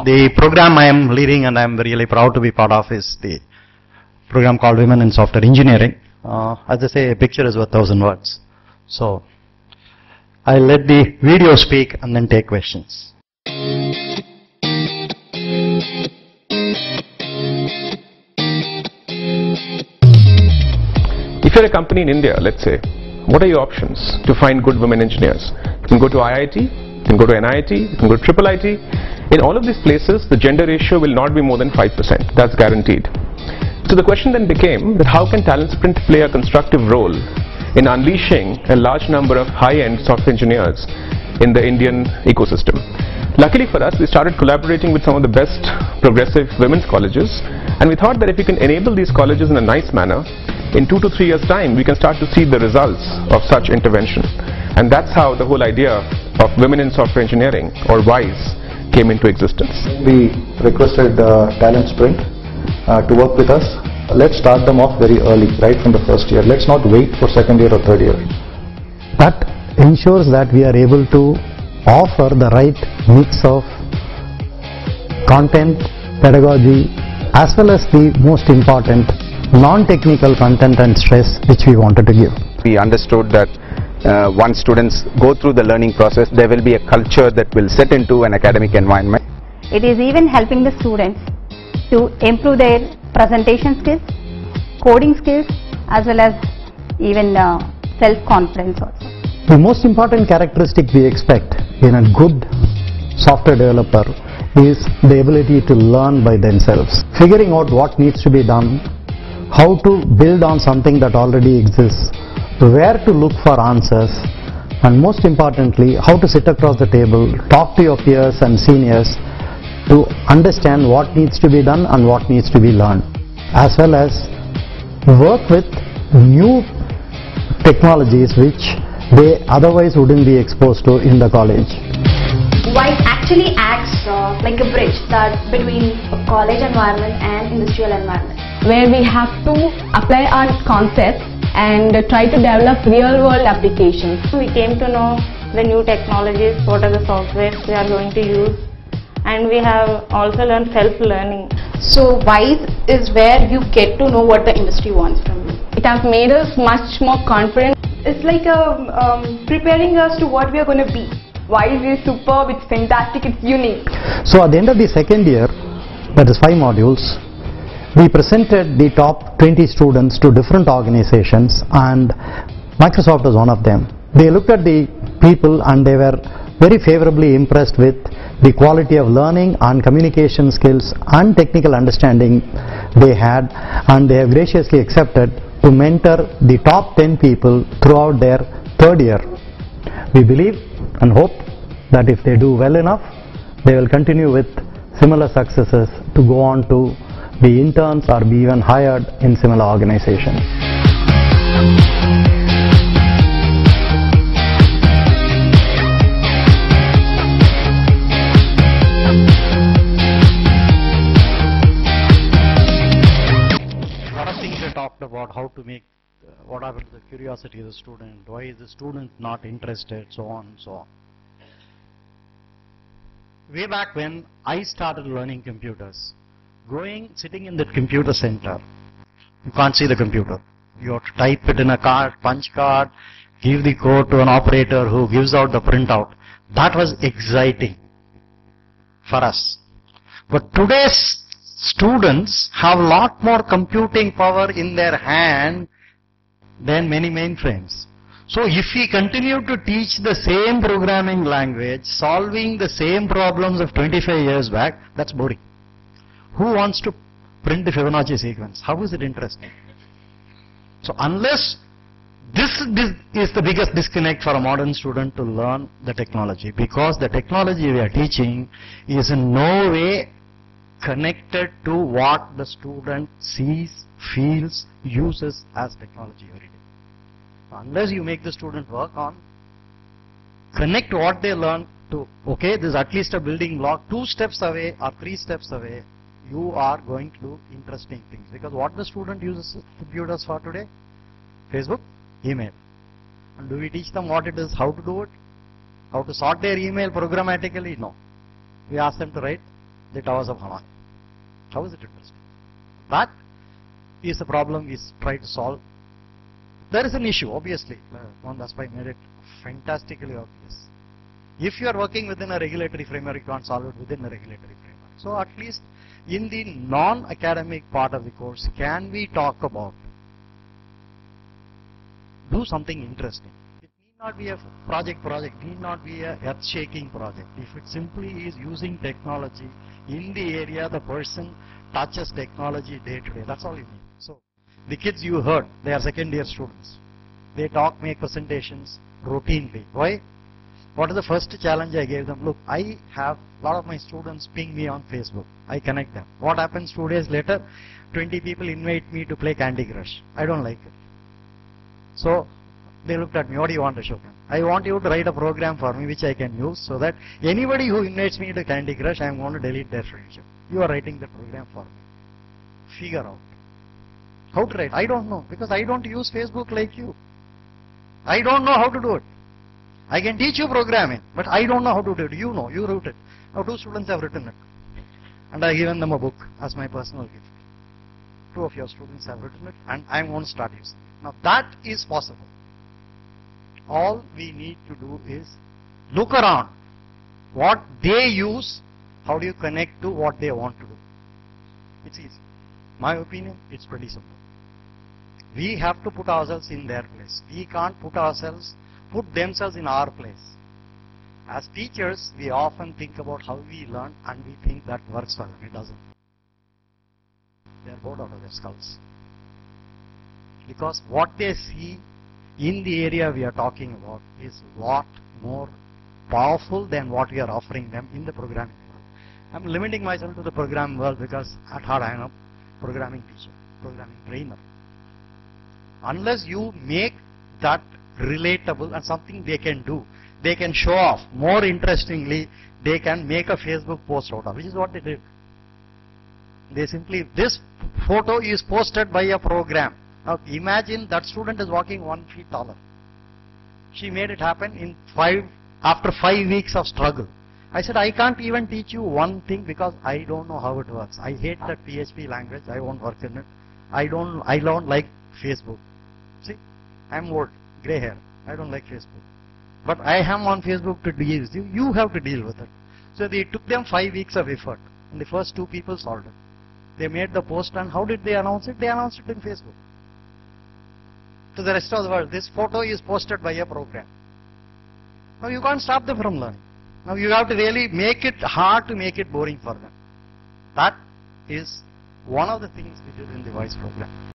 The program I am leading and I am really proud to be part of is the program called Women in Software Engineering. As I say, a picture is worth 1,000 words. So I'll let the video speak and then take questions. If you're a company in India, let's say, what are your options to find good women engineers? You can go to IIT, you can go to NIT, you can go to IIIT. In all of these places, the gender ratio will not be more than 5%. That's guaranteed. So the question then became that how can Talentsprint play a constructive role in unleashing a large number of high-end software engineers in the Indian ecosystem. Luckily for us, we started collaborating with some of the best progressive women's colleges, and we thought that if we can enable these colleges in a nice manner, in 2 to 3 years' time, we can start to see the results of such intervention. And that's how the whole idea of Women in Software Engineering, or WISE, came into existence. We requested Talentsprint to work with us. Let's start them off very early, right from the first year. Let's not wait for second year or third year. That ensures that we are able to offer the right mix of content, pedagogy, as well as the most important non-technical content and stress which we wanted to give. We understood that once students go through the learning process, there will be a culture that will set into an academic environment. It is even helping the students to improve their presentation skills, coding skills, as well as even self-confidence also. The most important characteristic we expect in a good software developer is the ability to learn by themselves, figuring out what needs to be done, how to build on something that already exists, where to look for answers, and most importantly, how to sit across the table, talk to your peers and seniors to understand what needs to be done and what needs to be learned, as well as work with new technologies which they otherwise wouldn't be exposed to in the college. WISE actually acts like a bridge between college environment and industrial environment, where we have to apply our concepts and try to develop real world applications. We came to know the new technologies, what are the softwares we are going to use, and we have also learned self-learning. So WISE is where you get to know what the industry wants from you. It has made us much more confident. It's like preparing us to what we are going to be. WISE is superb, it's fantastic, it's unique. So at the end of the second year, that is 5 modules, we presented the top 20 students to different organizations, and Microsoft was one of them. They looked at the people and they were very favorably impressed with the quality of learning and communication skills and technical understanding they had, and they have graciously accepted to mentor the top 10 people throughout their third year. We believe and hope that if they do well enough, they will continue with similar successes to go on to be interns or be even hired in similar organizations. About how to make what happens to the curiosity of the student, why is the student not interested, so on and so on. Way back when I started learning computers, sitting in the computer center, you can't see the computer. You have to type it in a card, punch card, give the code to an operator who gives out the printout. That was exciting for us. But today's students have a lot more computing power in their hand than many mainframes. So if we continue to teach the same programming language, solving the same problems of 25 years back, that's boring. Who wants to print the Fibonacci sequence? How is it interesting? So unless this is the biggest disconnect for a modern student to learn the technology, because the technology we are teaching is in no way connected to what the student sees, feels, uses as technology every day. Unless you make the student work on, connect what they learn to, okay, this is at least a building block, 2 steps away or 3 steps away, you are going to do interesting things. Because what the student uses computers for today? Facebook, email. And do we teach them what it is, how to do it? How to sort their email programmatically? No. We ask them to write the towers of Hanoi. How is it interesting? That is the problem we try to solve. There is an issue, obviously. That's why I made it fantastically obvious. If you are working within a regulatory framework, you can't solve it within a regulatory framework. So at least in the non-academic part of the course, can we talk about do something interesting? It need not be a project, need not be a earth-shaking project. If it simply is using technology in the area the person touches technology day to day, that's all you need. So the kids you heard, they are second year students. They talk, make presentations routinely. Why? What is the first challenge I gave them? Look, I have a lot of my students ping me on Facebook. I connect them. What happens 2 days later? 20 people invite me to play Candy Crush. I don't like it. So they looked at me, what do you want to show them? I want you to write a program for me which I can use so that anybody who invites me to Candy Crush, I am going to delete their friendship. You are writing the program for me. Figure out. How to write? I don't know, because I don't use Facebook like you. I don't know how to do it. I can teach you programming, but I don't know how to do it. You know, you wrote it. Now 2 students have written it. And I have given them a book as my personal gift. 2 of your students have written it, and I am going to start using it. Now that is possible. All we need to do is look around. What they use, how do you connect to what they want to do? It's easy. My opinion, it's pretty simple. We have to put ourselves in their place. We can't put themselves in our place. As teachers, we often think about how we learn and we think that works for them. It doesn't. They are bored out of their skulls. Because what they see in the area we are talking about is a lot more powerful than what we are offering them in the programming world. I am limiting myself to the programming world because at heart I am a programming teacher, programming trainer. Unless you make that relatable and something they can do, they can show off. More interestingly, they can make a Facebook post out of, which is what they did. They simply, this photo is posted by a program. Now imagine that student is walking 1 feet taller. She made it happen after 5 weeks of struggle. I said, I can't even teach you one thing because I don't know how it works. I hate that PHP language. I won't work in it. I don't like Facebook. See, I'm old, grey hair. I don't like Facebook. But I am on Facebook to deal with you. You have to deal with it. So they took them 5 weeks of effort. And the first 2 people solved it. They made the post, and how did they announce it? They announced it in Facebook. To the rest of the world, this photo is posted by a program. Now you can't stop them from learning. Now you have to really make it hard to make it boring for them. That is one of the things we did in the VICE program.